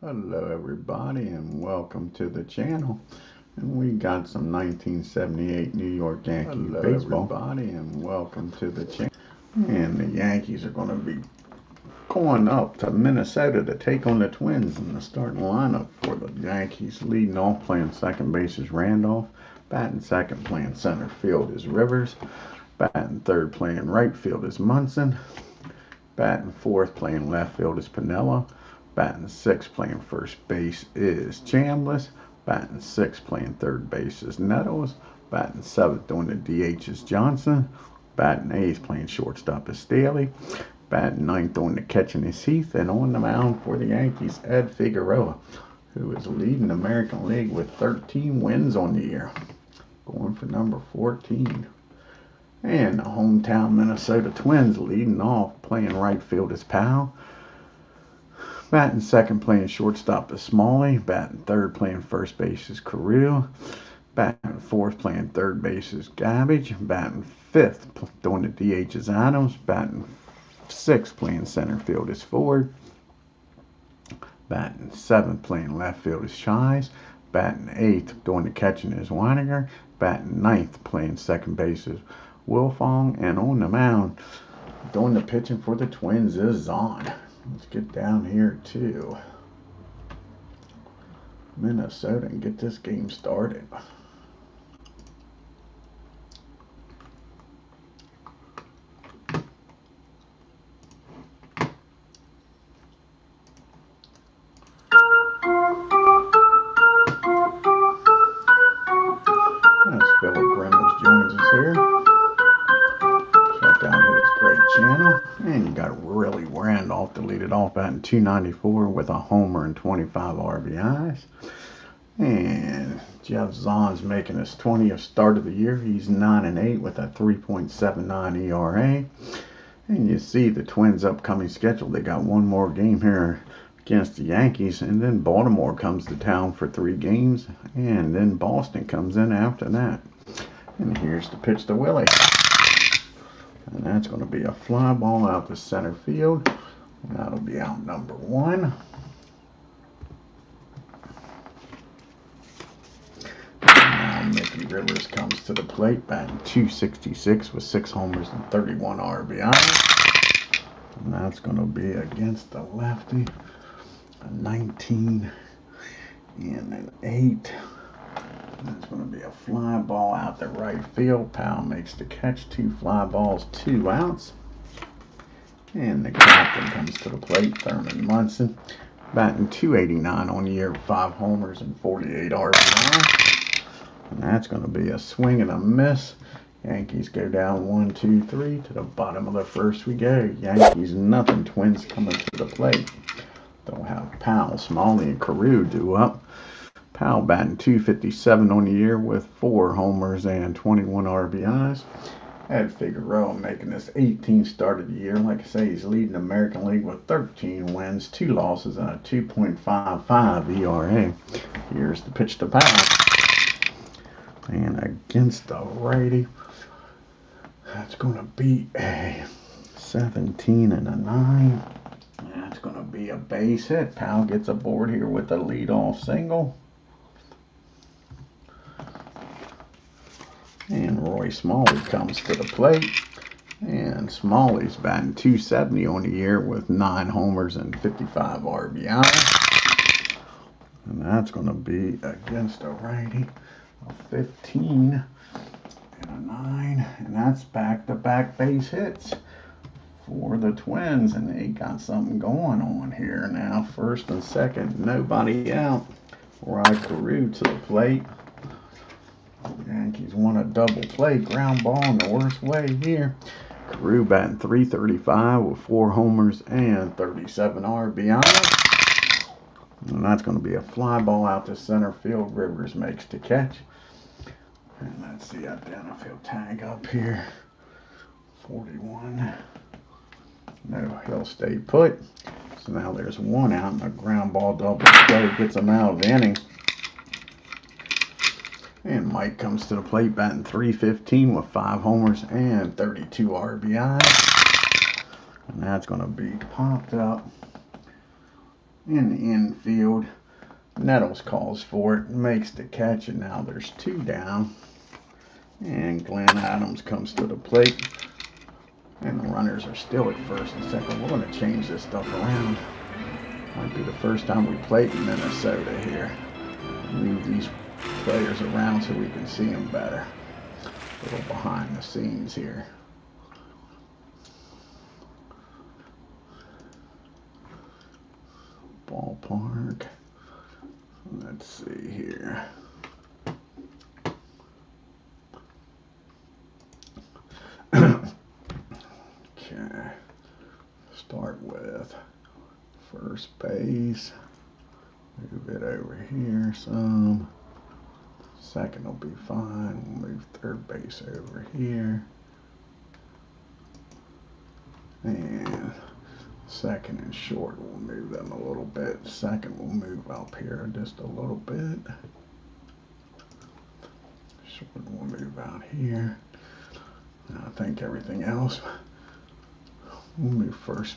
Hello everybody and welcome to the channel. And we got some 1978 New York Yankees baseball. Everybody and welcome to the channel. And the Yankees are going to be going up to Minnesota to take on the Twins in the starting lineup for the Yankees. Leading off playing second base is Randolph. Batting second playing center field is Rivers. Batting third playing right field is Munson. Batting fourth playing left field is Piniella. Batting sixth playing first base is Chambliss. Batting sixth playing third base is Nettles. Batting seventh doing the DH is Johnson. Batting eighth playing shortstop is Staley. Batting ninth on the catching is Heath. And on the mound for the Yankees, Ed Figueroa, who is leading the American League with 13 wins on the year. Going for number 14. And the hometown Minnesota Twins leading off playing right field is Powell. Batting second playing shortstop is Smalley. Batting third playing first base is Carrillo. Batting fourth playing third base is Gabbage. Batting fifth doing the DH is Adams. Batting sixth playing center field is Ford. Batting seventh playing left field is Shies. Batting eighth doing the catching is Weininger. Batting ninth playing second base is Wilfong. And on the mound doing the pitching for the Twins is ZAHN. Let's get down here to Minnesota and get this game started. As Philip Reynolds joins us here. Check out his great channel. And you got really Randolph to lead it off, batting .294 with a homer and 25 RBIs. And Jeff Zahn's making his 20th start of the year. He's 9-8 with a 3.79 ERA. And you see the Twins' upcoming schedule. They got one more game here against the Yankees, and then Baltimore comes to town for 3 games, and then Boston comes in after that. And here's the pitch to Willie. And that's going to be a fly ball out to center field. And that'll be out number 1. Now Mickey Rivers comes to the plate, batting .266 with 6 homers and 31 RBIs. And that's going to be against the lefty. A 19 and an 8. That's going to be a fly ball out to right field. Powell makes the catch. 2 fly balls, 2 outs. And the captain comes to the plate, Thurman Munson, batting .289 on the year, 5 homers and 48 RBI. And that's going to be a swing and a miss. Yankees go down 1, 2, 3 to the bottom of the first we go. Yankees nothing. Twins coming to the plate. They'll have Powell, Smalley, and Carew due up. Powell batting .257 on the year with 4 homers and 21 RBIs. Ed Figueroa making his 18th start of the year. Like I say, he's leading the American League with 13 wins, 2 losses, and a 2.55 ERA. Here's the pitch to Powell. And against the righty, that's going to be a 17 and a 9. That's going to be a base hit. Powell gets aboard here with a leadoff single. And Roy Smalley comes to the plate. And Smalley's batting .270 on the year with 9 homers and 55 RBI. And that's going to be against a righty, a 15 and a 9. And that's back-to-back base hits for the Twins, and they got something going on here now. First and second, nobody out. Rod Carew to the plate. The Yankees want a double play, ground ball in the worst way here. Carew batting .335 with 4 homers and 37 RBI. And that's going to be a fly ball out to center field. Rivers makes the catch. And let's see, identified tag up here. 41. No, he'll stay put. So now there's 1 out, and a ground ball double play gets him out of the inning. And Mike comes to the plate, batting .315 with 5 homers and 32 RBIs. And that's going to be popped up in the infield. Nettles calls for it, makes the catch, and now there's 2 down. And Glenn Adams comes to the plate. And the runners are still at first and second. We're going to change this stuff around. Might be the first time we played in Minnesota here. Move these players around so we can see them better. A little behind the scenes here. Ballpark. Let's see here. Okay. Start with first base. Move it over here some. Second will be fine. We'll move third base over here. And second and short, we'll move them a little bit. Second we'll move up here just a little bit. Short we'll move out here. And I think everything else, we'll move first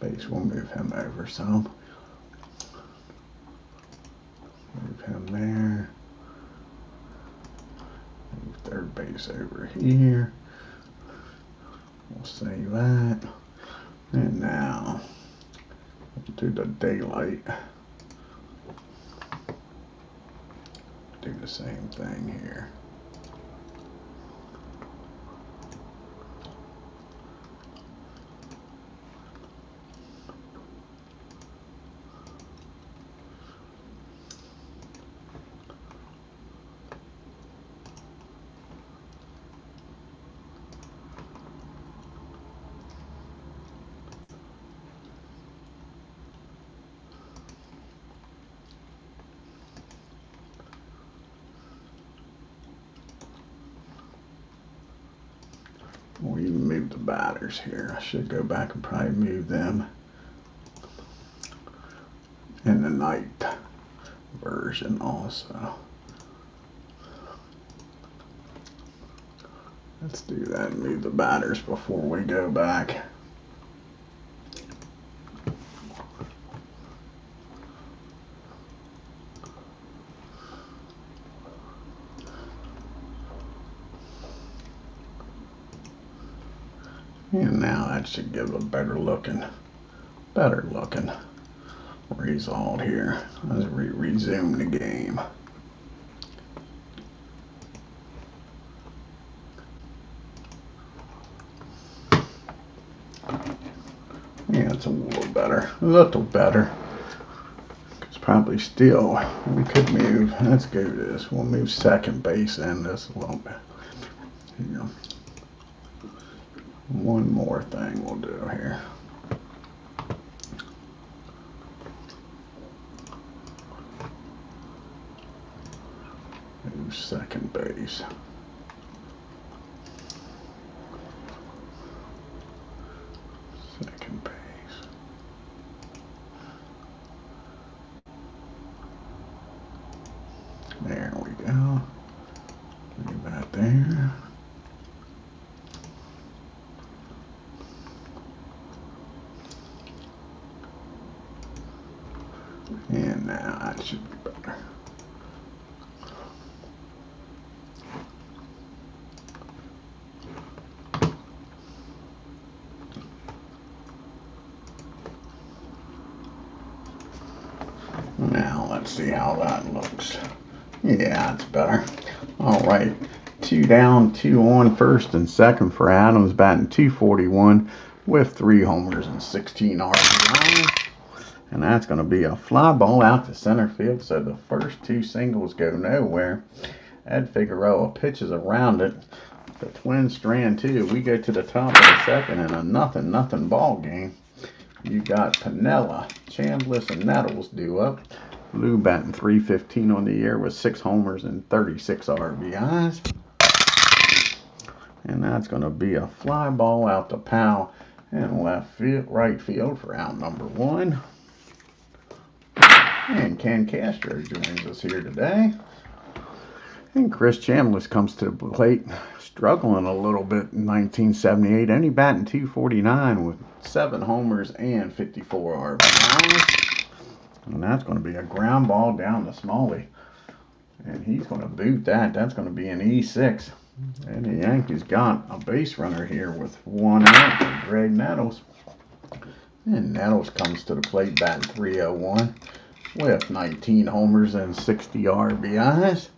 base, we'll move him over some. Move him there. Move third base over here. We'll save that. And now, we'll do the daylight. Do the same thing here. We'll even move the batters here. I should go back and probably move them in the night version also. Let's do that and move the batters before we go back. And now that should give a better looking result here as we resume the game. Yeah, it's a little better. It's probably still, we could move, let's go to this. We'll move second base in this a little bit. Here. One more thing we'll do here. Move second base. Second base. There we go. Leave that there. And now that should be better. Now let's see how that looks. Yeah, it's better. All right, 2 down, 2 on, first and second for Adams, batting .241 with 3 homers and 16 RBIs. And that's going to be a fly ball out to center field. So the first 2 singles go nowhere. Ed Figueroa pitches around it. The Twins strand 2. We go to the top of the second in a nothing ball game. You got Piniella, Chambliss, and Nettles due up. Lou batting .315 on the year with 6 homers and 36 RBIs. And that's going to be a fly ball out to Powell and right field for out number 1. And Ken Castro joins us here today. And Chris Chambliss comes to the plate, struggling a little bit in 1978. Only batting .249 with 7 homers and 54 RBIs. And that's going to be a ground ball down to Smalley. And he's going to boot that. That's going to be an E6. And the Yankees got a base runner here with 1 out for Greg Nettles. And Nettles comes to the plate batting .301 with 19 homers and 60 RBIs.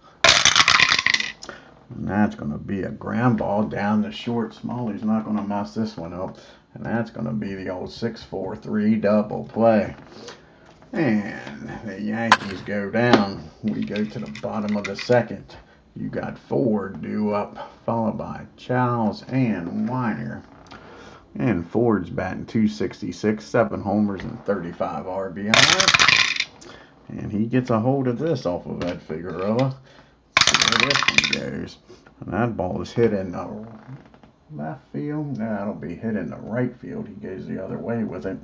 And that's going to be a ground ball down the short. Smalley's not going to mess this one up. And that's going to be the old 6-4-3 double play. And the Yankees go down. We go to the bottom of the second. You got Ford due up, followed by Charles and Weiner. And Ford's batting .266, 7 homers and 35 RBIs. And he gets a hold of this off of Ed Figueroa. See where this one goes. And that ball is hit in the left field. That'll be hit in the right field. He goes the other way with it.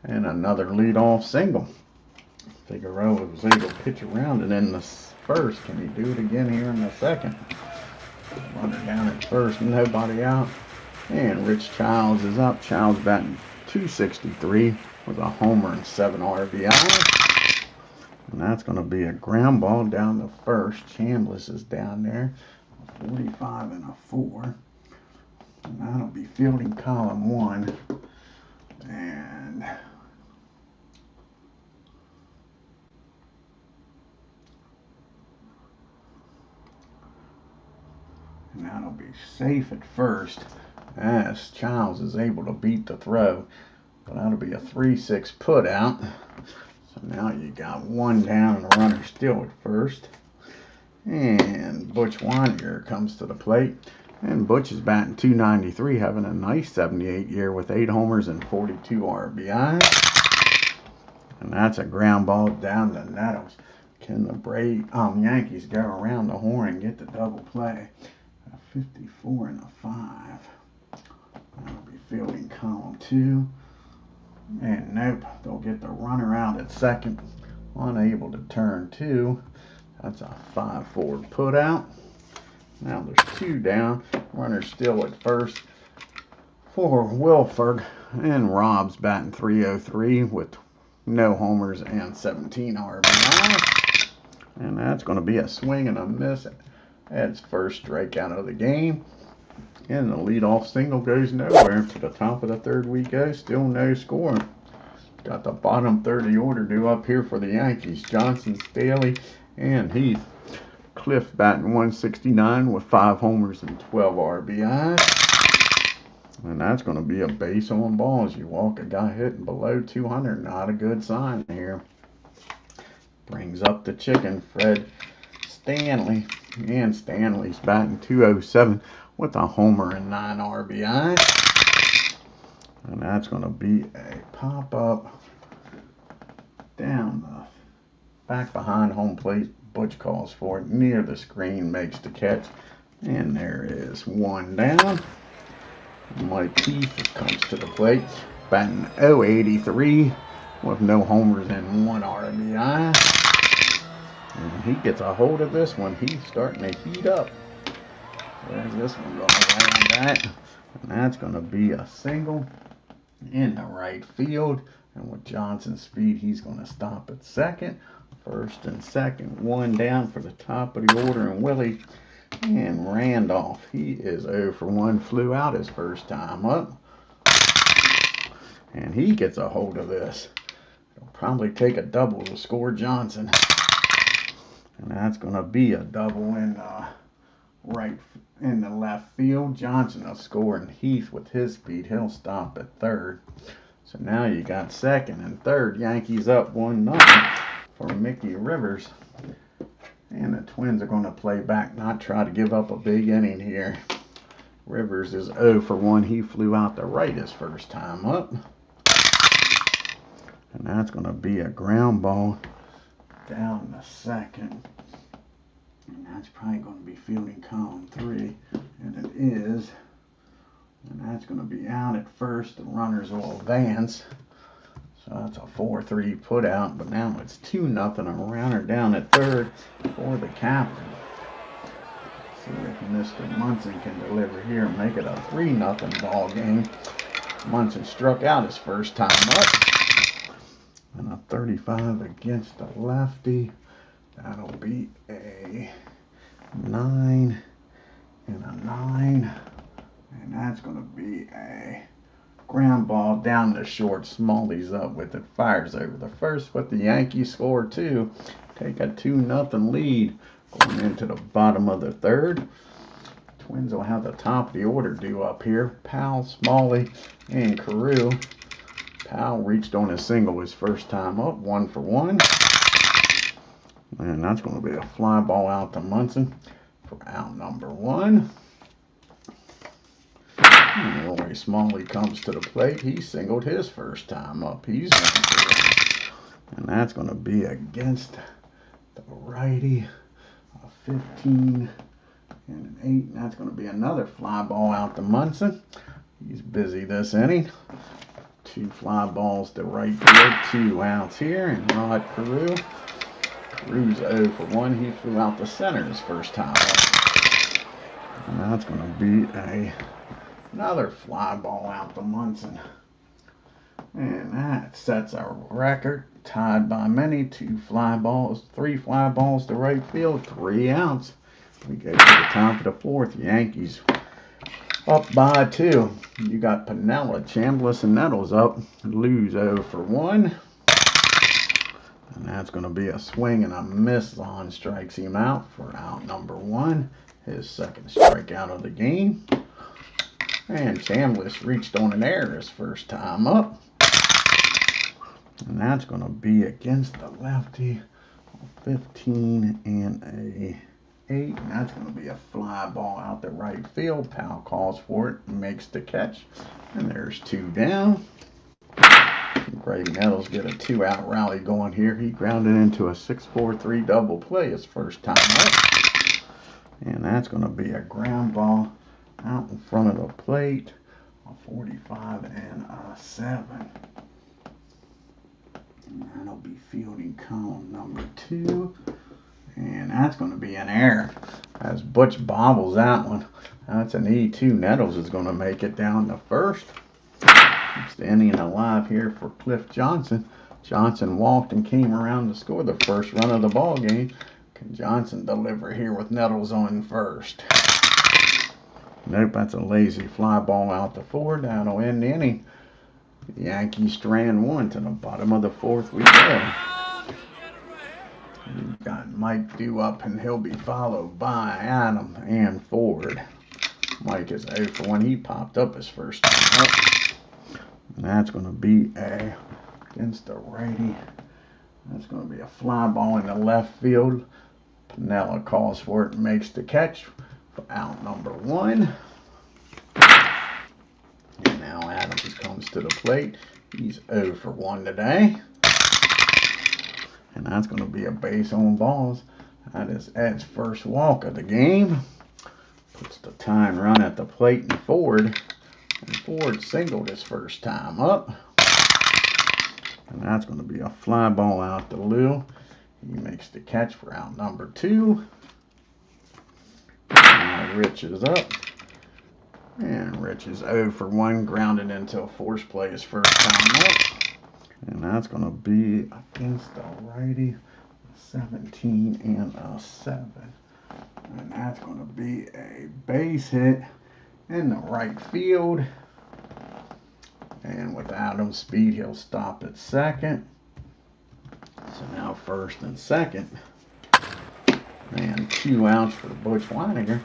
And another leadoff single. Figueroa was able to pitch around it in the first. Can he do it again here in the second? Runner down at first, nobody out. And Rich Childs is up. Childs batting .263 with a homer and 7 RBIs. And that's going to be a ground ball down the first. Chambliss is down there. 45 and a 4. And that'll be fielding column 1. And that'll be safe at first as Childs is able to beat the throw. But that'll be a 3-6 put out. So now you got 1 down and a runner still at first. And Butch Weiner comes to the plate. And Butch is batting .293, having a nice 78 year with 8 homers and 42 RBIs. And that's a ground ball down to Nettles. Can the Yankees go around the horn and get the double play? A 54 and a 5. That'll be fielding column 2. And nope, they'll get the runner out at second. Unable to turn 2. That's a 5-4 put out. Now there's 2 down. Runner still at first for Wilford. And Rob's batting .303 with no homers and 17 RBIs. And that's going to be a swing and a miss. Ed's first strikeout of the game. And the leadoff single goes nowhere. To the top of the third we go. Still no score. Got the bottom third of the order due up here for the Yankees. Johnson, Staley, and Heath. Cliff batting .169 with 5 homers and 12 RBIs. And that's going to be a base on balls. You walk a guy hitting below 200. Not a good sign here. Brings up the chicken, Fred Stanley. And Stanley's batting .207 with a homer and 9 RBIs. And that's going to be a pop-up down the back behind home plate. Butch calls for it, near the screen, makes the catch, and there is 1 down. Mike Keith comes to the plate, batting .083 with no homers and 1 RBI. And he gets a hold of this one. He's starting to heat up. Where's this one going around that? And that's going to be a single in the right field. And with Johnson's speed, he's going to stop at second. First and second, 1 down for the top of the order, and Willie. And Randolph, he is 0 for 1, flew out his first time up. And he gets a hold of this. It'll probably take a double to score Johnson. And that's going to be a double in the left field. Johnson will score, and Heath, with his speed, he'll stop at third. So now you got second and third. Yankees up 1-0. For Mickey Rivers. And the Twins are going to play back, not try to give up a big inning here. Rivers is 0 for 1. He flew out to right his first time up. And that's going to be a ground ball down the second. And that's probably going to be fielding column 3. And it is. And that's going to be out at first. The runners will advance. So that's a 4-3 put out, but now it's 2-0. A runner down at third for the captain. See if Mr. Munson can deliver here and make it a 3-0 ball game. Munson struck out his first time up. And a 35 against the lefty. That'll be a 9 and a 9. And that's going to be a ground ball down the short. Smalley's up with it. Fires over the first, but the Yankees score 2. Take a 2-0 lead going into the bottom of the third. Twins will have the top of the order due up here. Powell, Smalley, and Carew. Powell reached on a single his first time up, 1 for 1. And that's going to be a fly ball out to Munson for out number 1. And Roy Smalley comes to the plate. He singled his first time up. He's 1 for 1. And that's going to be against the righty. A 15 and an 8. And that's going to be another fly ball out to Munson. He's busy this inning. 2 fly balls to right field, 2 outs here, and Rod Carew. Carew's 0 for 1. He flew out the center his first time up. And that's going to be another fly ball out to Munson. And that sets our record, tied by many. 3 fly balls to right field, 3 outs. We go to the top of the 4th. Yankees up by 2. You got Pinella, Chambliss, and Nettles up. Lose 0 for 1. And that's going to be a swing and a miss. ZAHN strikes him out for out number 1. His second strikeout of the game. And Chambliss reached on an error his first time up. And that's going to be against the lefty. 15 and a 8. And that's going to be a fly ball out the right field. Powell calls for it and makes the catch. And there's 2 down. Grady Nettles get a 2-out rally going here. He grounded into a 6-4-3 double play his first time up. And that's going to be a ground ball out in front of the plate. A 45 and a 7. And that'll be fielding column number 2. And that's going to be an error as Butch bobbles that one. That's an E2. Nettles is going to make it down to first. Keeps the inning alive here for Cliff Johnson. Johnson walked and came around to score the first run of the ball game. Can Johnson deliver here with Nettles on first? Nope, that's a lazy fly ball out to 4. That'll end the inning. The Yankees strand 1 to the bottom of the 4th we go. We've got Mike due up, and he'll be followed by Adam and Ford. Mike is 0 for 1. He popped up his first time up. And that's going to be against the righty. That's going to be a fly ball in the left field. Pinella calls for it and makes the catch for out number 1. And now Adams comes to the plate. He's 0 for 1 today. And that's going to be a base on balls. That is Ed's first walk of the game. Puts the tying run at the plate and Ford. And Ford singled his first time up. And that's going to be a fly ball out to Lou. He makes the catch for out number 2. Now Rich is up. And Rich is 0 for 1, grounded into a force play his first time up. And that's going to be against the righty. 17 and a 7. And that's going to be a base hit in the right field. And with Adams' speed, he'll stop at second. So now first and second. And 2 outs for Butch Weininger.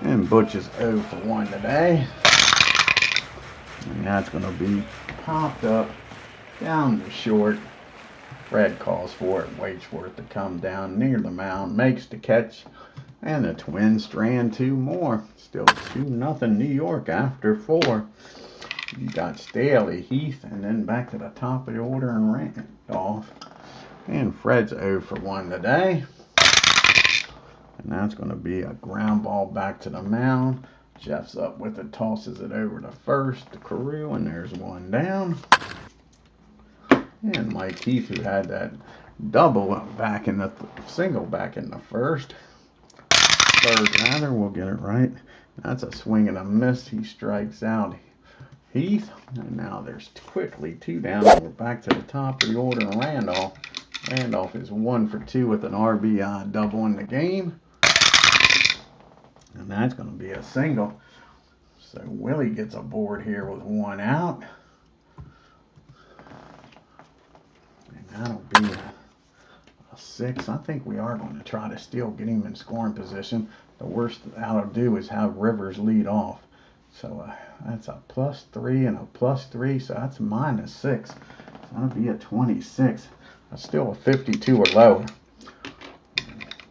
And Butch is 0 for 1 today. And that's going to be popped up down the short. Fred calls for it and waits for it to come down near the mound. Makes the catch. And the Twins strand 2 more. Still 2-0 New York after 4. You got Staley, Heath, and then back to the top of the order and Randolph. And Fred's 0 for 1 today. And that's going to be a ground ball back to the mound. Jeff's up with it, tosses it over to first to Carew, and there's 1 down. And Mike Heath, who had that double back in the single back in the first. third rather. We'll get it right. That's a swing and a miss. He strikes out Heath. And now there's quickly 2 down. We're back to the top of the order. Randolph. Randolph is 1 for 2 with an RBI double in the game. And that's going to be a single. So Willie gets aboard here with 1 out. And that'll be a 6. I think we are going to try to still get him in scoring position. The worst that'll do is have Rivers lead off. So that's a +3 and a +3. So that's -6. So that'll be a 26. That's still a 52 or lower.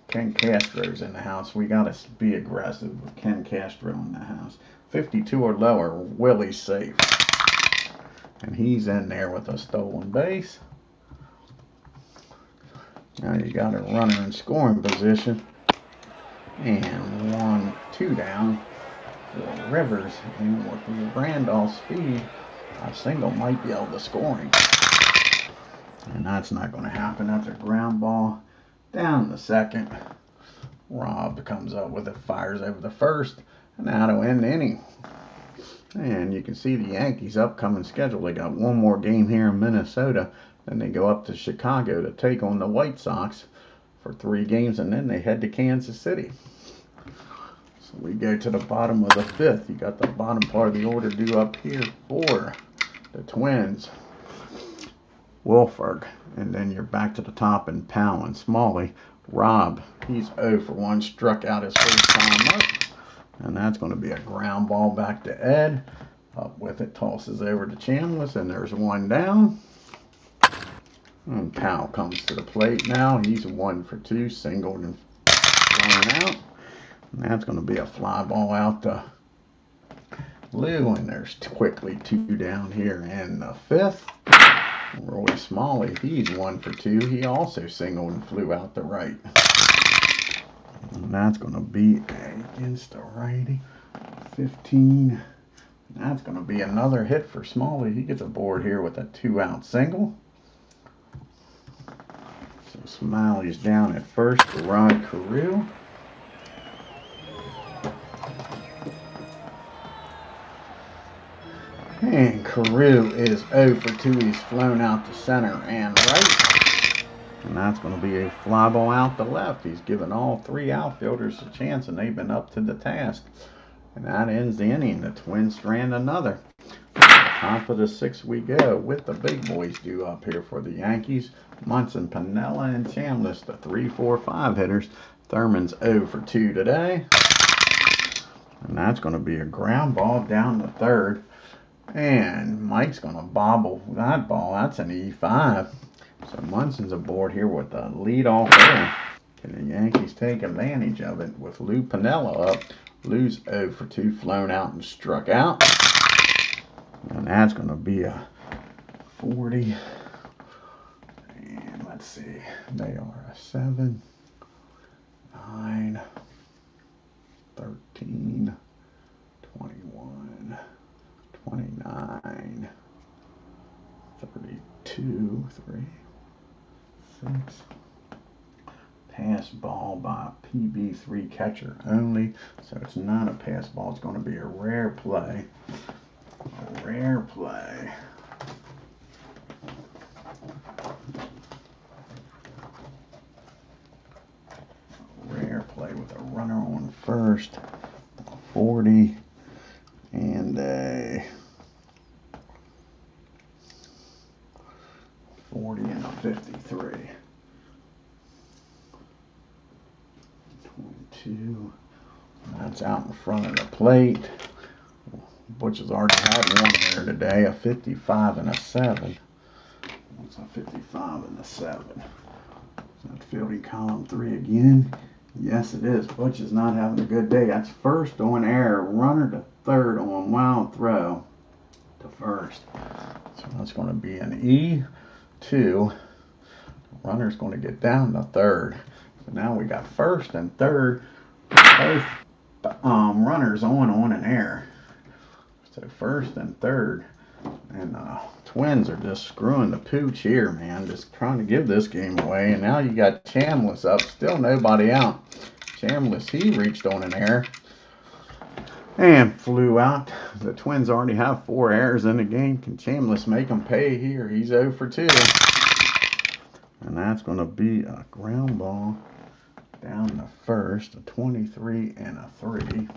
Ken Castro's in the house. We got to be aggressive with Ken Castro in the house. 52 or lower, Willie's safe. And he's in there with a stolen base. Now you got a runner in scoring position. And 2 down for Rivers. And with Randolph's speed, a single might be able to score him. And that's not going to happen. That's a ground ball down the second. Rob comes up with it, fires over the first, and that'll end the inning. And you can see the Yankees' upcoming schedule. They got 1 more game here in Minnesota. Then they go up to Chicago to take on the White Sox for 3 games, and then they head to Kansas City. So we go to the bottom of the 5th. You got the bottom part of the order due up here for the Twins. Wolford, and then you're back to the top in Powell and Smalley. Rob, he's 0 for 1, struck out his first time up, and that's going to be a ground ball back to Ed. Up with it, tosses over to Chambliss, and there's 1 down. And Powell comes to the plate now. He's 1 for 2, singled and thrown out. And that's going to be a fly ball out to Lou, and there's quickly 2 down here in the 5th. Roy Smalley, he's 1 for 2. He also singled and flew out the right. And that's going to be against the righty. 15. That's going to be another hit for Smalley. He gets aboard here with a 2-out single. So Smalley's down at first for Rod Carew. And Carew is 0 for 2. He's flown out to center and right. And that's going to be a fly ball out to left. He's given all 3 outfielders a chance, and they've been up to the task. And that ends the inning. The Twins strand another. Top of the 6th we go with the big boys due up here for the Yankees. Munson, Piniella, and Chambliss, the 3, 4, 5 hitters. Thurman's 0 for 2 today. And that's going to be a ground ball down the 3rd. And Mike's going to bobble that ball. That's an E5. So Munson's aboard here with the leadoff hitter. Can the Yankees take advantage of it with Lou Piniella up? Lou's 0 for 2, flown out and struck out. And that's going to be a 40. And let's see. They are a 7, 9, 13, 21. 29, 32, 3, 6. Pass ball by PB3 catcher only. So it's not a pass ball. It's going to be a rare play. A rare play. A rare play with a runner on first. A 40 and a 40 and a 53. 22. That's out in front of the plate. Butch has already had 1 there today. A 55 and a 7. That's a 55 and a 7. Is that fielding column 3 again? Yes, it is. Butch is not having a good day. That's first on error. Runner to 3rd on wild throw to first. So that's going to be an E2. Runner's going to get down to 3rd. So now we got first and 3rd. Both runners on an error. So first and 3rd. And Twins are just screwing the pooch here, man. Just trying to give this game away. And now you got Chambliss up. Still nobody out. Chambliss, he reached on an error and flew out. The Twins already have 4 errors in the game. Can Chambliss make them pay here? He's 0 for 2. And that's going to be a ground ball down the first, a 23 and a 3.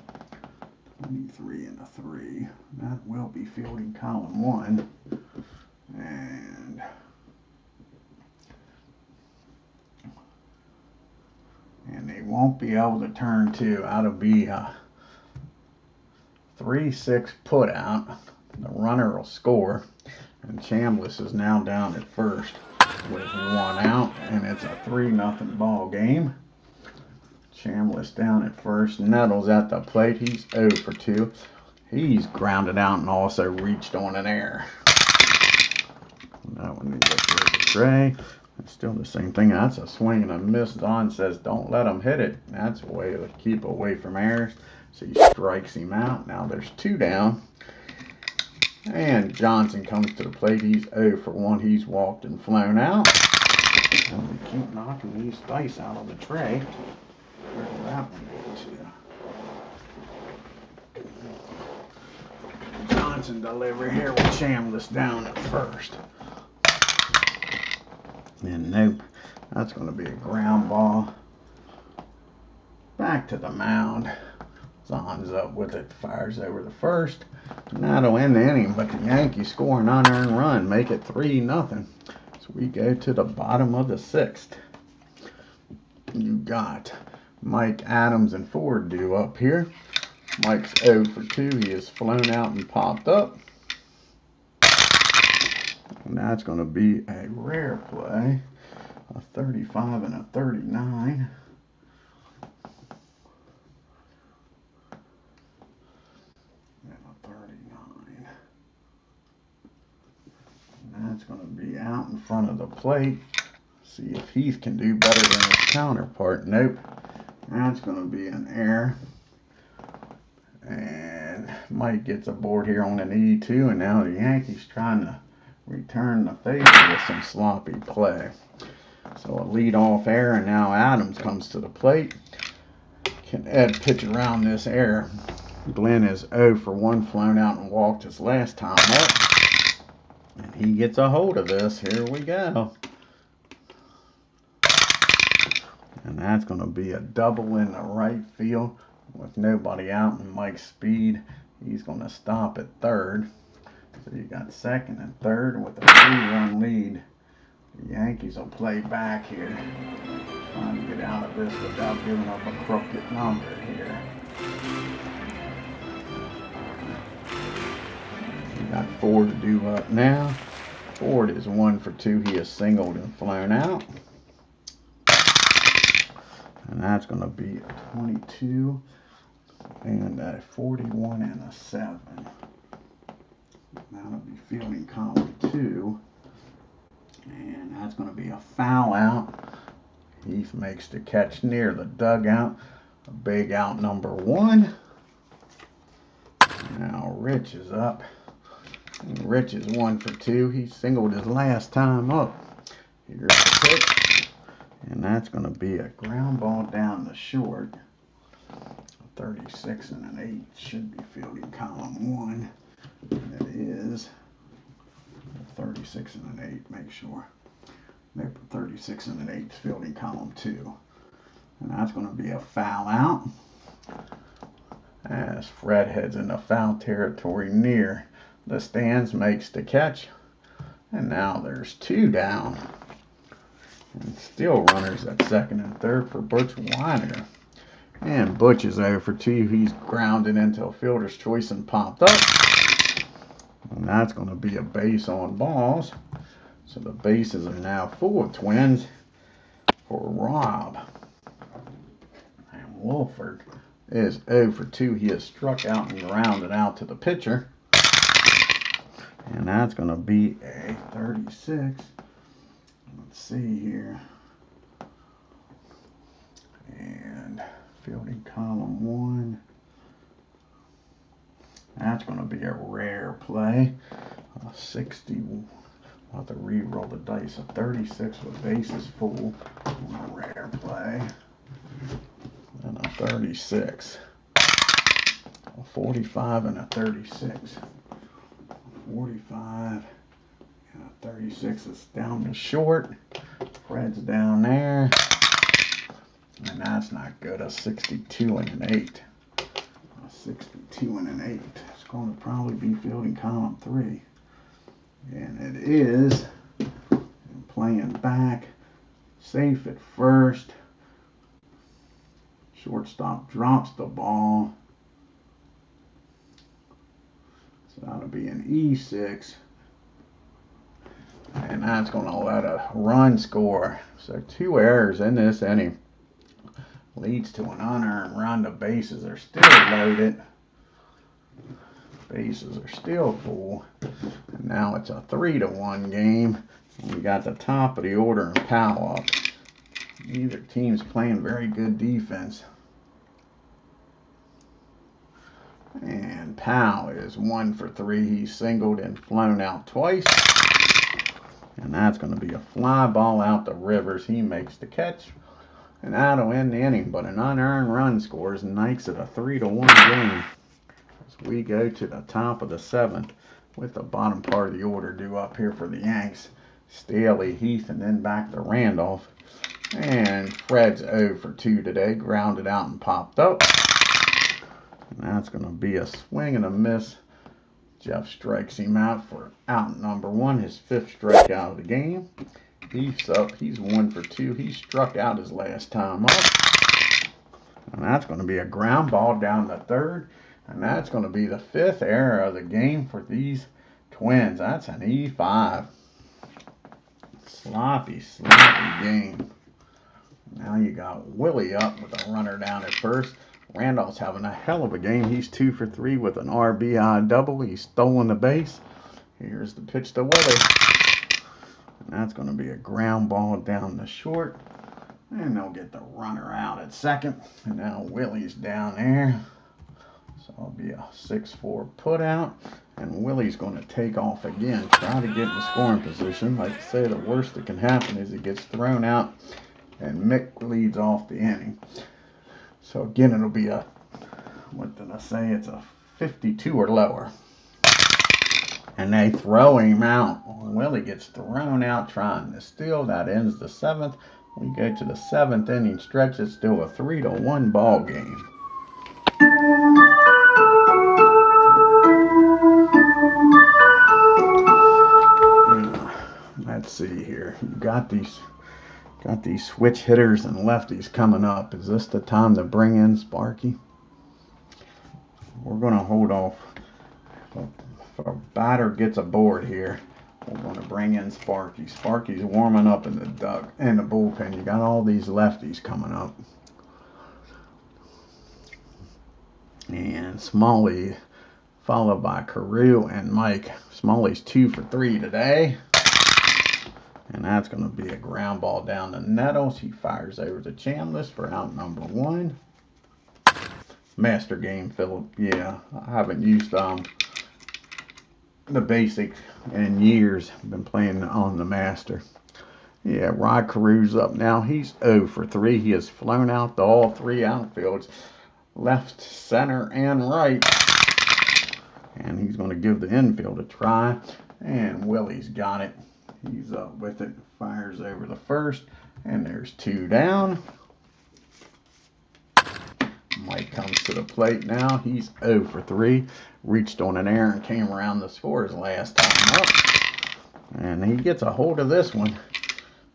23 and a 3. That will be fielding column 1. And they won't be able to turn 2. That'll be a 3-6 put out. The runner will score. And Chambliss is now down at first with 1 out. And it's a 3-0 ball game. Chambliss down at first. Nettles at the plate. He's 0 for 2. He's grounded out and also reached on an error. That one gets rid of the tray. It's still the same thing. That's a swing and a miss. ZAHN says don't let him hit it. That's a way to keep away from errors. So he strikes him out. Now there's 2 down. And Johnson comes to the plate. He's 0 for 1. He's walked and flown out. And we keep knocking these dice out of the tray. Where did that one go to? Johnson delivery here with Chambliss down at first. And nope, that's going to be a ground ball. Back to the mound. ZAHN's up with it, fires over the first. And that'll end the inning, but the Yankees score an unearned run, make it 3-0. So we go to the bottom of the 6th. You got Mike, Adams, and Ford due up here. Mike's 0 for 2. He has flown out and popped up. And that's going to be a rare play. A 35 and a 39. And a 39. And that's going to be out in front of the plate. See if Heath can do better than his counterpart. Nope. That's going to be an error. And Mike gets aboard here on an E2. And now the Yankees trying to return the favor with some sloppy play. So a leadoff error, and now Adams comes to the plate. Can Ed pitch around this error? Glenn is 0 for 1, flown out and walked his last time up. And he gets a hold of this. Here we go. And that's going to be a double in the right field with nobody out and Mike's speed. He's going to stop at third. So you got second and third with a 3-run lead. The Yankees will play back here. Trying to get out of this without giving up a crooked number here. You got Ford due up now. Ford is 1 for 2. He is singled and flown out. And that's going to be a 22 and a 41 and a 7. That'll be fielding column 2. And that's going to be a foul out. Heath makes the catch near the dugout. A big out number 1. Now Rich is up. And Rich is 1 for 2. He singled his last time up. Here's the pitch. And that's going to be a ground ball down the short. A 36 and an 8 should be fielding column 1. It is 36 and an 8, make sure. Nope, 36 and an 8 is fielding column 2. And that's going to be a foul out. As Fred heads into foul territory near the stands, makes the catch. And now there's 2 down. And still runners at second and third for Butch Weiner. And Butch is 0 for 2. He's grounded into a fielder's choice and popped up. And that's going to be a base on balls. So the bases are now full of Twins for Rob. And Wolford is 0 for 2. He is struck out and grounded out to the pitcher. And that's going to be a 36. Let's see here. And fielding column 1. That's going to be a rare play. 60. I'll have to re-roll the dice. A 36 with bases full. A rare play. and a 36. A 45 and a 36. 45 and a 36 is down to short. Fred's down there. And that's not good. A 62 and an 8. A 62 and an 8. It's going to probably be fielding column 3. And it is. And playing back. Safe at first. Shortstop drops the ball. So that'll be an E6. And that's going to let a run score. So 2 errors in this inning leads to an unearned run. The bases are still loaded. Bases are still full. And now it's a 3-1 game. And we got the top of the order and Powell up. Neither team's playing very good defense. And Powell is 1 for 3. He's singled and flown out twice. And that's going to be a fly ball out to Rivers. He makes the catch. And that'll end the inning. But an unearned run scores and makes it a 3-1 game. As we go to the top of the 7th with the bottom part of the order due up here for the Yanks. Staley, Heath, and then back to Randolph. And Fred's 0 for 2 today. Grounded out and popped up. And that's going to be a swing and a miss. Jeff strikes him out for out number 1, his 5th strikeout of the game. Heath's up. He's 1 for 2. He struck out his last time up. And that's going to be a ground ball down the 3rd. And that's going to be the 5th error of the game for these Twins. That's an E5. Sloppy game. Now you got Willie up with a runner down at first. Randolph's having a hell of a game. He's 2 for 3 with an RBI double. He's stolen the base. Here's the pitch to Willie. And that's going to be a ground ball down the short. And they'll get the runner out at second. And now Willie's down there. So it'll be a 6-4 put out. And Willie's going to take off again. Try to get in scoring position. Like I say, the worst that can happen is he gets thrown out. And Mick leads off the inning. So again, it'll be a, what did I say? It's a 52 or lower. And they throw him out. Willie gets thrown out trying to steal. That ends the 7th. We go to the 7th inning stretch. It's still a 3-1 ball game. Let's see here. You got these switch hitters and lefties coming up. Is this the time to bring in Sparky? We're going to hold off. If a batter gets aboard here, we're going to bring in Sparky. Sparky's warming up in the bullpen. You got all these lefties coming up. And Smalley followed by Carew and Mike. Smalley's 2 for 3 today. And that's going to be a ground ball down to Nettles. He fires over to Chambliss for out number 1. Master game, Philip. Yeah, I haven't used the basic in years. I've been playing on the Master. Yeah, Rod Carew's up now. He's 0 for 3. He has flown out to all 3 outfields. Left, center, and right. And he's going to give the infield a try. And Willie's got it. He's up with it, fires over the first, and there's 2 down. Mike comes to the plate now. He's 0 for 3. Reached on an error and came around to score his last time up. And he gets a hold of this one.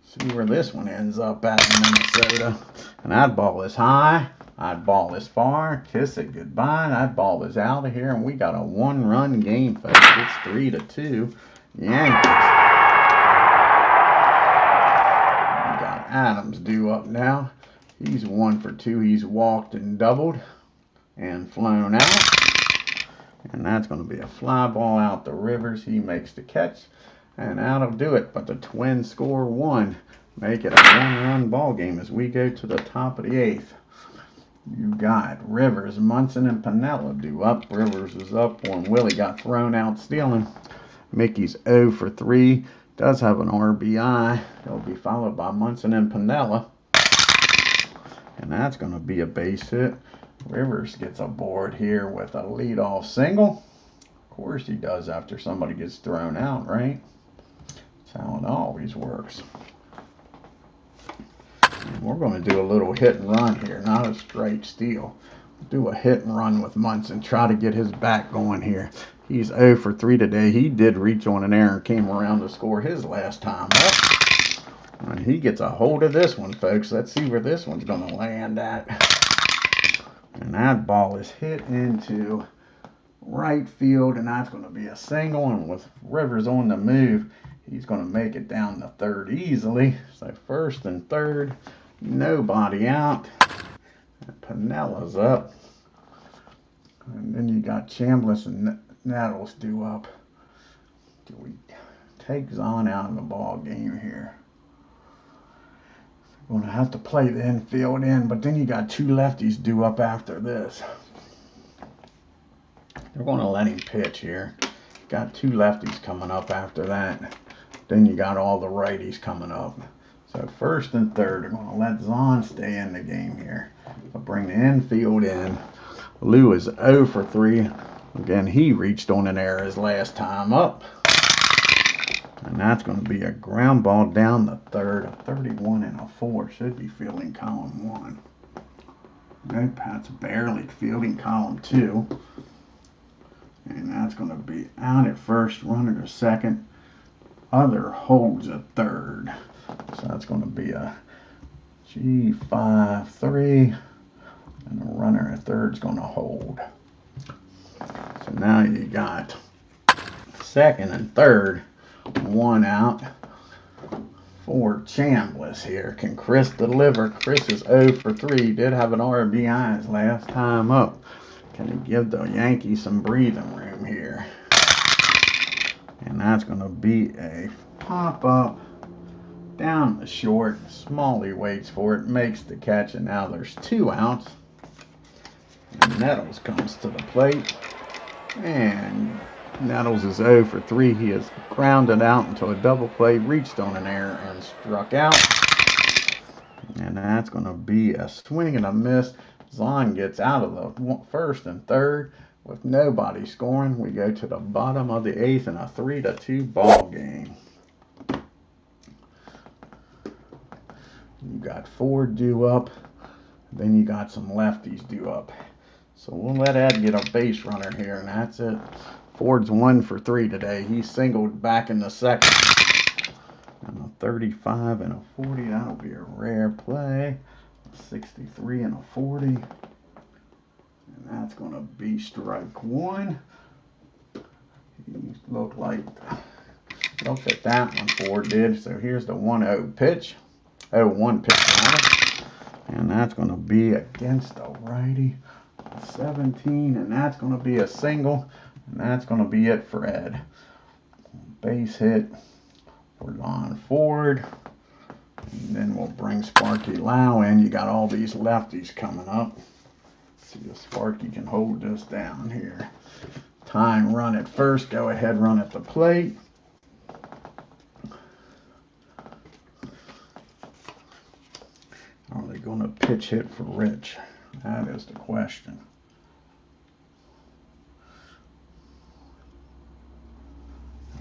See where this one ends up at in Minnesota. And that ball is high. That ball is far. Kiss it goodbye. That ball is out of here. And we got a 1-run game, folks. It's 3-2. Yankees. Adams due up now. He's 1 for 2. He's walked and doubled and flown out. And that's going to be a fly ball out to Rivers. He makes the catch. And that'll do it. But the Twins score 1. Make it a 1-run ball game as we go to the top of the 8th. You got Rivers, Munson, and Piniella due up. Rivers is up on Willie. Got thrown out stealing. Mickey's 0 for 3. Does have an RBI. He'll be followed by Munson and Piniella. and that's going to be a base hit. Rivers gets aboard here with a leadoff single. Of course he does after somebody gets thrown out, right? That's how it always works. And we're going to do a little hit and run here, not a straight steal. Do a hit and run with Munson, try to get his back going here. He's 0 for 3 today. He did reach on an error and came around to score his last time up. And he gets a hold of this one, folks. Let's see where this one's going to land at. And that ball is hit into right field, and that's going to be a single. And with Rivers on the move, he's going to make it down to third easily. So first and third, nobody out. And Pinella's up. And then you got Chambliss and Nettles due up. Do we take ZAHN out of the ball game here? We're going to have to play the infield in, but then you got two lefties due up after this. They're going to let him pitch here. Got two lefties coming up after that. Then you got all the righties coming up. So first and third, they're going to let ZAHN stay in the game here. They'll bring the infield in. Lou is 0 for 3. Again, he reached on an error his last time up. And that's going to be a ground ball down the third. A 31 and a 4 should be fielding column 1. Nope, that's barely fielding column 2. And that's going to be out at first, runner to second. Other holds at third. So that's going to be a G5-3. And the runner at third is going to hold. So now you got second and third, one out for Chambliss here. Can Chris deliver? Chris is 0 for 3. Did have an RBI his last time up. Can he give the Yankees some breathing room here? And that's going to be a pop-up down the short. Smalley waits for it, makes the catch, and now there's 2 outs. And Nettles comes to the plate. And Nettles is 0 for 3. He has grounded out into a double play, reached on an error, and struck out. And that's going to be a swing and a miss. ZAHN gets out of the first and third with nobody scoring. We go to the bottom of the 8th in a 3-2 ball game. You got Ford due up. Then you got some lefties due up. So we'll let Ed get a base runner here, and that's it. Ford's 1 for 3 today. He singled back in the second. And a 35 and a 40. That'll be a rare play. A 63 and a 40. And that's going to be strike 1. He looked at that one, Ford did. So here's the 1-0 pitch. 0-1 pitch. And that's going to be against the righty. 17, and that's going to be a single, and that's going to be it for Ed. Base hit for Lon Ford, and then we'll bring Sparky Lau in. You got all these lefties coming up. Let's see if Sparky can hold this down here. Time run at first, go ahead, run at the plate. Are they going to pitch hit for Rich? That is the question.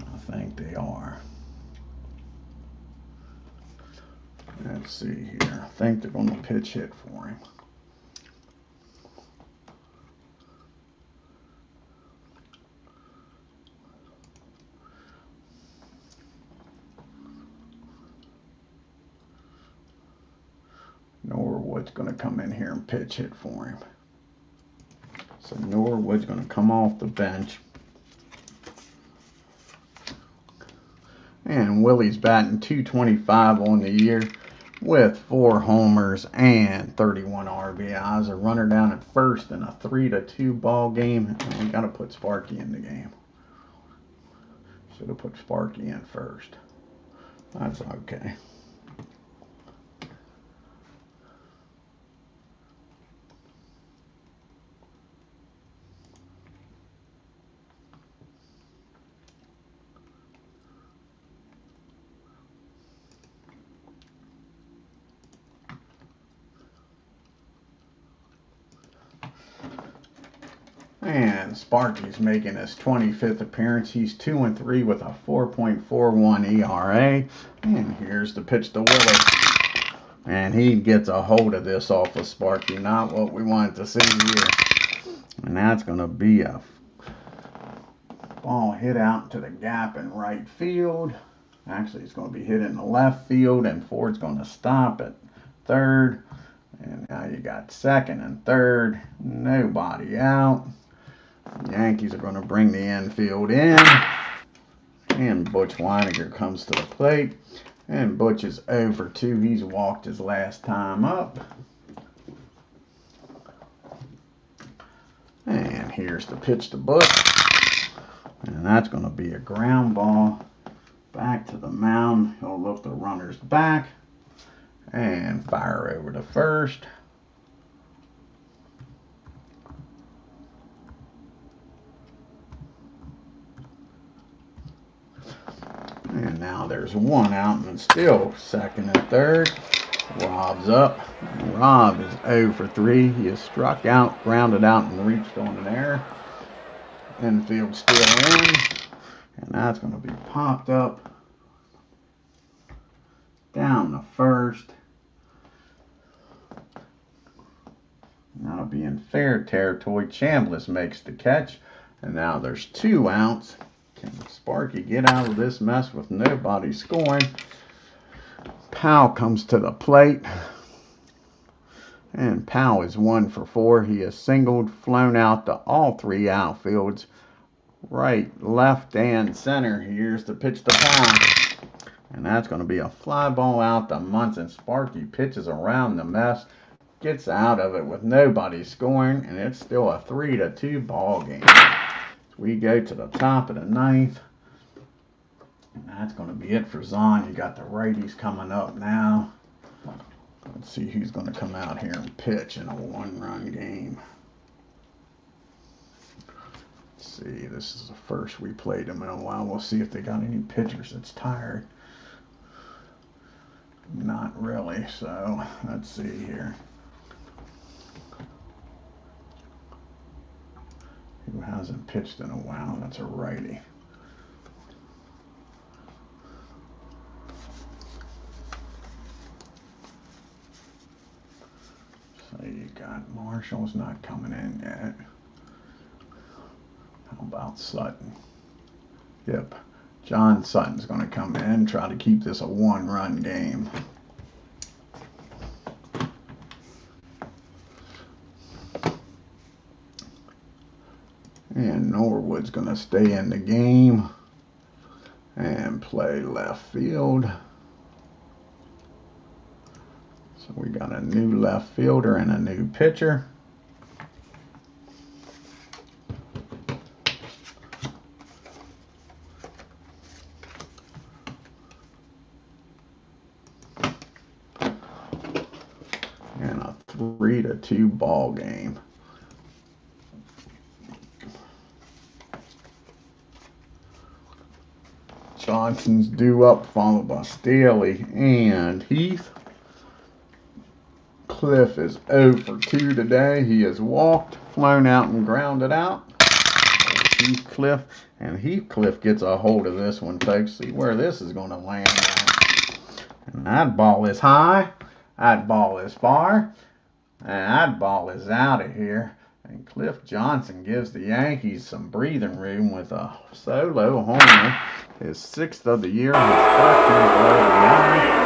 I think they are. Let's see here. I think they're going to pitch hit for him. Norwood's going to come in here and pitch hit for him. So Norwood's going to come off the bench. And Willie's batting .225 on the year with 4 homers and 31 RBIs. A runner down at first in a 3-2 ball game. And we got to put Sparky in the game. Should have put Sparky in first. That's okay. And Sparky's making his 25th appearance. He's 2-3 with a 4.41 ERA. And here's the pitch to Willis. And he gets a hold of this off of Sparky. Not what we wanted to see here. And that's going to be a ball hit out to the gap in right field. Actually, it's going to be hit in the left field. And Ford's going to stop at third. And now you got second and third. Nobody out. Yankees are going to bring the infield in. And Butch Weiniger comes to the plate. And Butch is 0 for 2. He's walked his last time up. And here's the pitch to Butch. And that's going to be a ground ball back to the mound. He'll look the runners back. And fire over to first. And now there's one out and still second and third. Rob's up. Rob is 0 for 3. He is struck out, grounded out, and reached on an error. Infield still in. And that's going to be popped up down to first. That'll be in fair territory. Chambliss makes the catch. And now there's 2 outs. Can Sparky get out of this mess with nobody scoring? Powell comes to the plate. And Powell is 1 for 4. He is singled, flown out to all 3 outfields. Right, left, and center. Here's the pitch to Powell. And that's going to be a fly ball out to Munson. Sparky pitches around the mess. Gets out of it with nobody scoring. And it's still a 3-2 ball game. We go to the top of the 9th. And that's going to be it for ZAHN. You got the righties coming up now. Let's see who's going to come out here and pitch in a 1-run game. Let's see, this is the first we played them in a while. We'll see if they got any pitchers that's tired. Not really, so let's see here. Who hasn't pitched in a while? That's a righty. So you got Marshall's not coming in yet. How about Sutton? Yep. John Sutton's going to come in and try to keep this a 1-run game. And Norwood's going to stay in the game and play left field. So we got a new left fielder and a new pitcher. And a 3-2 ball game. Johnson's due up, followed by Staley and Heath. Cliff is 0 for 2 today. He has walked, flown out, and grounded out. Heathcliff. And Heathcliff gets a hold of this one, folks. See where this is going to land at. And that ball is high. That ball is far. And that ball is out of here. And Cliff Johnson gives the Yankees some breathing room with a solo homer. His 6th of the year. His 13th RBI.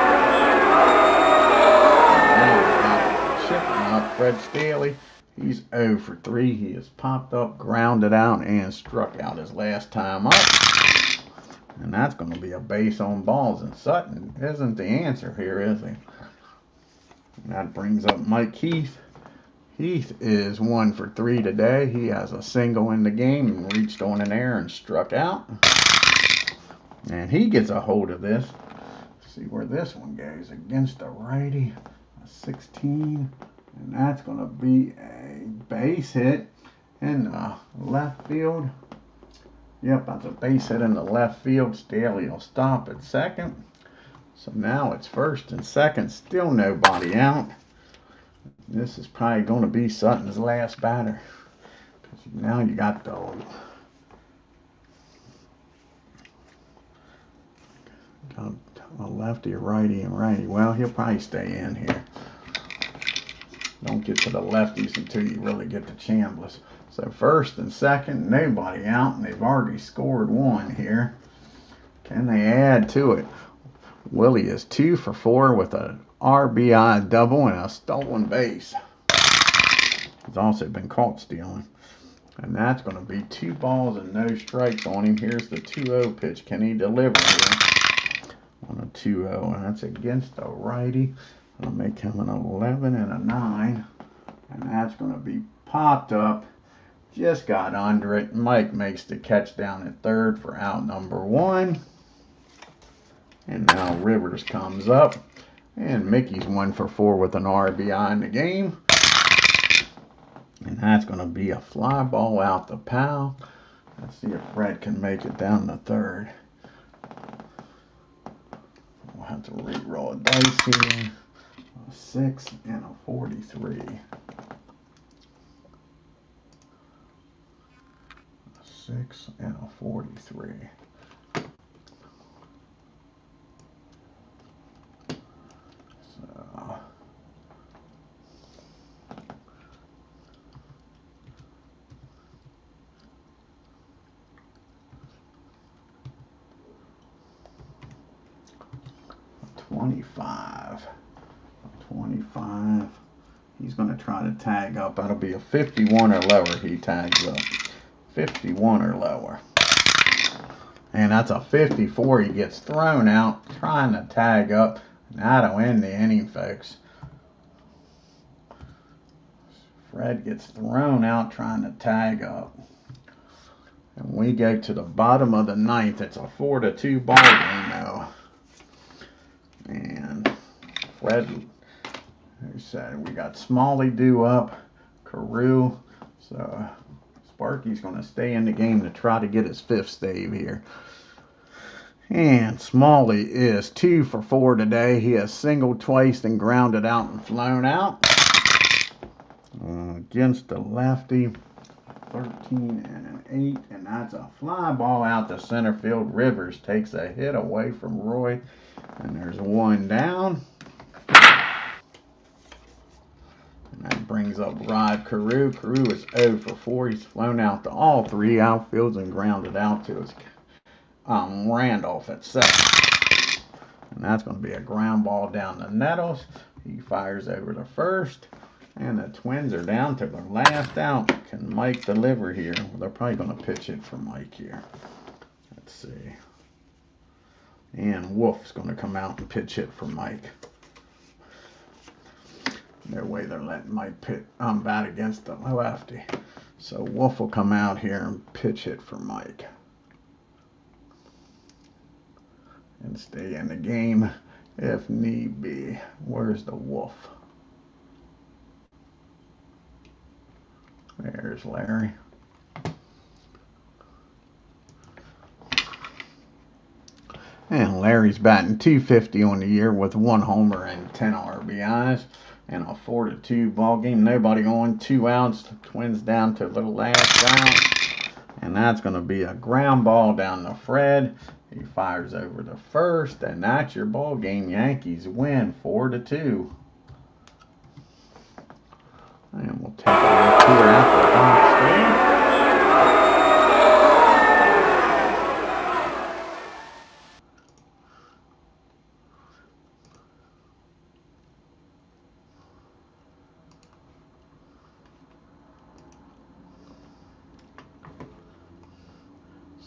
Chipping up Fred Staley. He's 0 for 3. He has popped up, grounded out, and struck out his last time up. And that's going to be a base on balls. And Sutton isn't the answer here, is he? And that brings up Mike Heath. Heath is 1 for 3 today. He has a single in the game and reached on an error and struck out. And he gets a hold of this. Let's see where this one goes. Against a righty, a 16. And that's going to be a base hit in the left field. Yep, that's a base hit in the left field. Staley will stop at second. So now it's first and second. Still nobody out. This is probably going to be Sutton's last batter. Now you got the a lefty, a righty, and righty. Well, he'll probably stay in here. Don't get to the lefties until you really get to Chambliss. So first and second, nobody out, and they've already scored one here. Can they add to it? Willie is 2 for 4 with an RBI double and a stolen base. He's also been caught stealing. And that's going to be 2 balls and no strikes on him. Here's the 2-0 pitch. Can he deliver here? On a 2-0, and that's against the righty. I'll make him an 11 and a 9. And that's going to be popped up. Just got under it. Mike makes the catch down at third for out number 1. And now Rivers comes up. And Mickey's 1 for 4 with an RBI in the game. And that's going to be a fly ball out the pal. Let's see if Fred can make it down to third. We'll have to re-roll a dice here. A 6 and a 43. A 6 and a 43. So 25. 25. He's going to try to tag up. That'll be a 51 or lower. He tags up. 51 or lower. And that's a 54. He gets thrown out trying to tag up. And that'll end the inning, folks. Fred gets thrown out trying to tag up. And we go to the bottom of the ninth. It's a 4-2 ball game now. And Fred, who said we got Smalley due up, Carew. So Sparky's going to stay in the game to try to get his 5th save here. And Smalley is 2 for 4 today. He has singled twice, then grounded out and flown out. Against the lefty, 13 and an 8, and that's a fly ball out to center field. Rivers takes a hit away from Roy, and there's 1 down. And that brings up Rod Carew. Carew is 0 for 4. He's flown out to all 3 outfields and grounded out to his Randolph at second. And that's going to be a ground ball down the Nettles. He fires over to first. And the Twins are down to their last out. Can Mike deliver here? Well, they're probably going to pitch it for Mike here. Let's see. And Wolf's going to come out and pitch it for Mike. No way they're letting Mike bat against the lefty. So Wolf will come out here and pitch it for Mike. And stay in the game if need be. Where's the Wolf? There's Larry. And Larry's batting .250 on the year with 1 homer and 10 RBIs. And a 4-2 ball game. Nobody on, 2 outs. Twins down to the last out. And that's going to be a ground ball down to Fred. He fires over to first. And that's your ball game. Yankees win 4-2. And we'll take a look here at the box score.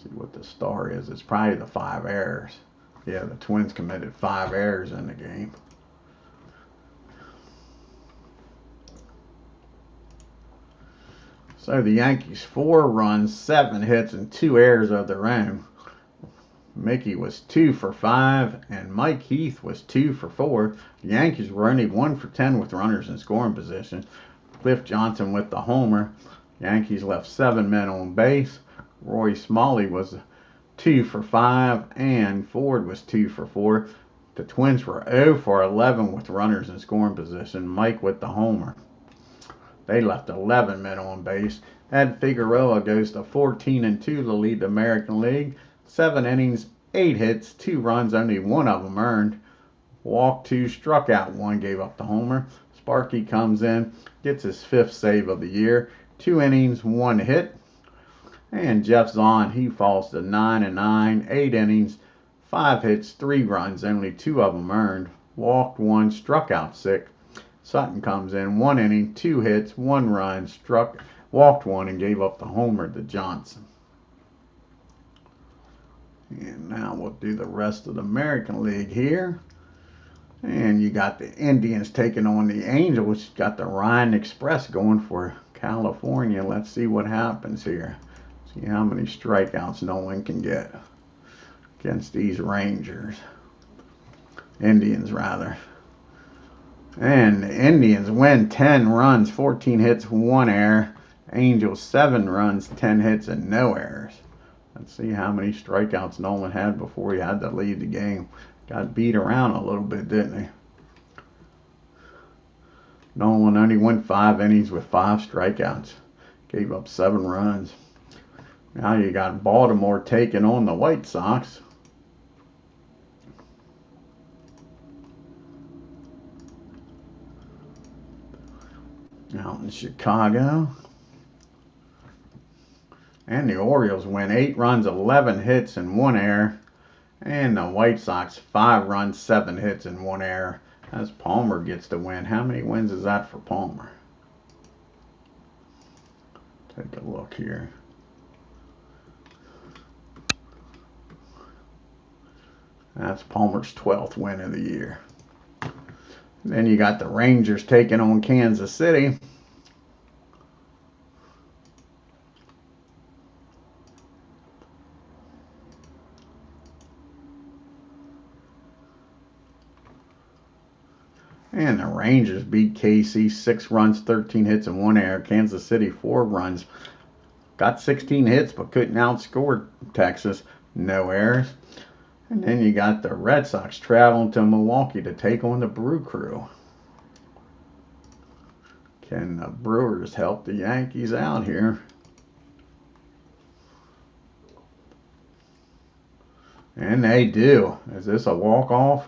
See what the star is. It's probably the 5 errors. Yeah, the Twins committed 5 errors in the game. So the Yankees 4 runs, 7 hits, and 2 errors of their own. Mickey was 2 for 5, and Mike Heath was 2 for 4. The Yankees were only 1 for 10 with runners in scoring position. Cliff Johnson with the homer. Yankees left 7 men on base. Roy Smalley was 2 for 5, and Ford was 2 for 4. The Twins were 0 for 11 with runners in scoring position. Mike with the homer. They left 11 men on base. Ed Figueroa goes to 14-2 to lead the American League. 7 innings, 8 hits, 2 runs, only 1 of them earned. Walked 2, struck out 1, gave up the homer. Sparky comes in, gets his 5th save of the year. 2 innings, 1 hit. And Jeff ZAHN, he falls to 9-9, 8 innings, 5 hits, 3 runs, only 2 of them earned. Walked 1, struck out 6. Sutton comes in, 1 inning, 2 hits, 1 run, walked 1, and gave up the homer to Johnson. And now we'll do the rest of the American League here. And you got the Indians taking on the Angels. Got the Ryan Express going for California. Let's see what happens here. See how many strikeouts Nolan can get against these Indians rather. And the Indians win 10 runs, 14 hits, 1 error. Angels 7 runs, 10 hits, and no errors. Let's see how many strikeouts Nolan had before he had to leave the game. Got beat around a little bit, didn't he? Nolan only went 5 innings with 5 strikeouts. Gave up 7 runs. Now you got Baltimore taking on the White Sox. Out in Chicago. And the Orioles win 8 runs, 11 hits, and 1 error. And the White Sox 5 runs, 7 hits, and 1 error. As Palmer gets the win. How many wins is that for Palmer? Take a look here. That's Palmer's 12th win of the year. Then you got the Rangers taking on Kansas City. And the Rangers beat KC 6 runs, 13 hits, and 1 error. Kansas City 4 runs. Got 16 hits, but couldn't outscore Texas. No errors. And then you got the Red Sox traveling to Milwaukee to take on the Brew Crew. Can the Brewers help the Yankees out here? And they do. Is this a walk-off?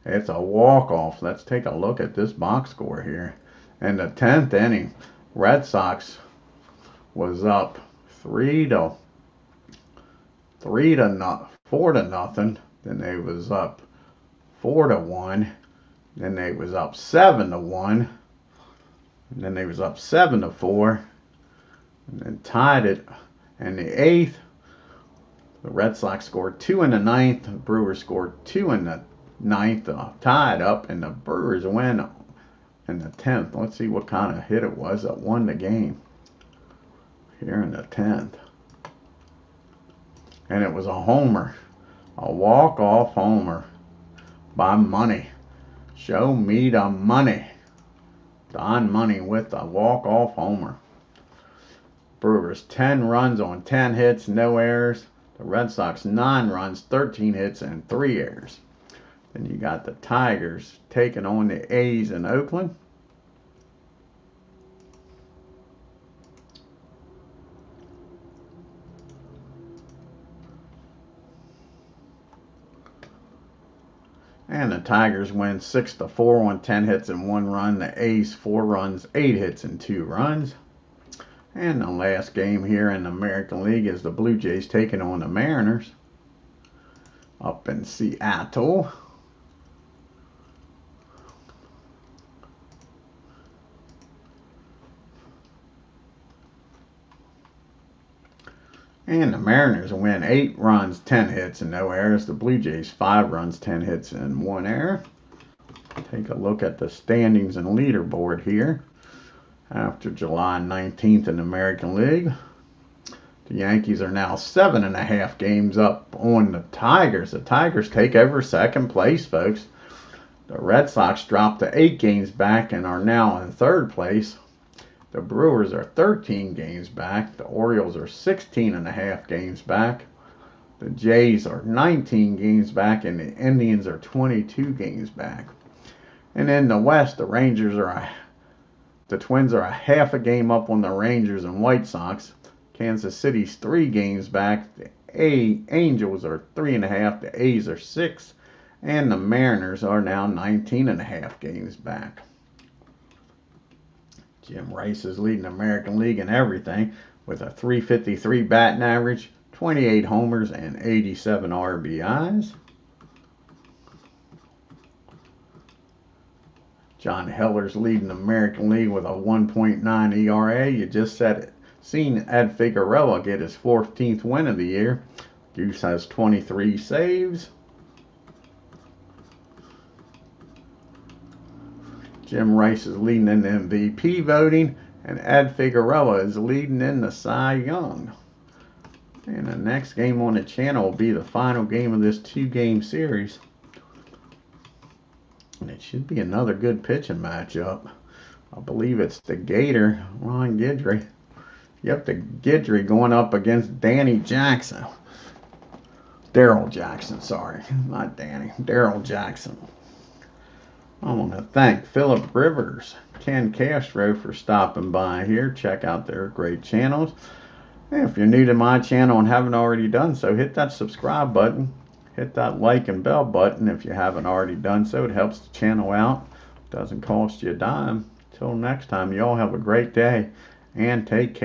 It's a walk-off. Let's take a look at this box score here. In the 10th inning, Red Sox was up 4 to nothing. Then they was up 4-1. Then they was up 7-1. And then they was up 7-4. And then tied it. In the 8th, the Red Sox scored 2 in the 9th. The Brewers scored 2 in the 9th. Tied up, and the Brewers win in the 10th. Let's see what kind of hit it was that won the game here in the 10th. And it was a homer. A walk-off homer by Money. Show me the money. Don Money with a walk-off homer. Brewers 10 runs on 10 hits, no errors. The Red Sox 9 runs, 13 hits, and 3 errors. Then you got the Tigers taking on the A's in Oakland. And the Tigers win 6-4 on 10 hits and 1 run. The A's 4 runs, 8 hits, and 2 runs. And the last game here in the American League is the Blue Jays taking on the Mariners up in Seattle. And the Mariners win 8 runs, 10 hits, and no errors. The Blue Jays 5 runs, 10 hits, and 1 error. Take a look at the standings and leaderboard here. After July 19th in the American League, the Yankees are now 7.5 games up on the Tigers. The Tigers take over second place, folks. The Red Sox dropped to 8 games back and are now in third place. The Brewers are 13 games back. The Orioles are 16.5 games back. The Jays are 19 games back, and the Indians are 22 games back. And in the West, the Rangers are The Twins are a half a game up on the Rangers and White Sox. Kansas City's 3 games back. The Angels are 3.5. The A's are 6. And the Mariners are now 19.5 games back. Jim Rice is leading the American League in everything with a .353 batting average, 28 homers, and 87 RBIs. John Heller's leading the American League with a 1.9 ERA. You just seen Ed Figueroa get his 14th win of the year. Goose has 23 saves. Jim Rice is leading in the MVP voting, and Ed Figueroa is leading in the Cy Young. And the next game on the channel will be the final game of this 2-game series. And it should be another good pitching matchup. I believe it's the Gator, Ron Guidry. Yep, the Guidry going up against Danny Jackson. Daryl Jackson, sorry. Not Danny. Daryl Jackson. I want to thank Philip Rivers, Ken Castro for stopping by here. Check out their great channels. And if you're new to my channel and haven't already done so, hit that subscribe button. Hit that like and bell button if you haven't already done so. It helps the channel out. Doesn't cost you a dime. Till next time, you all have a great day and take care.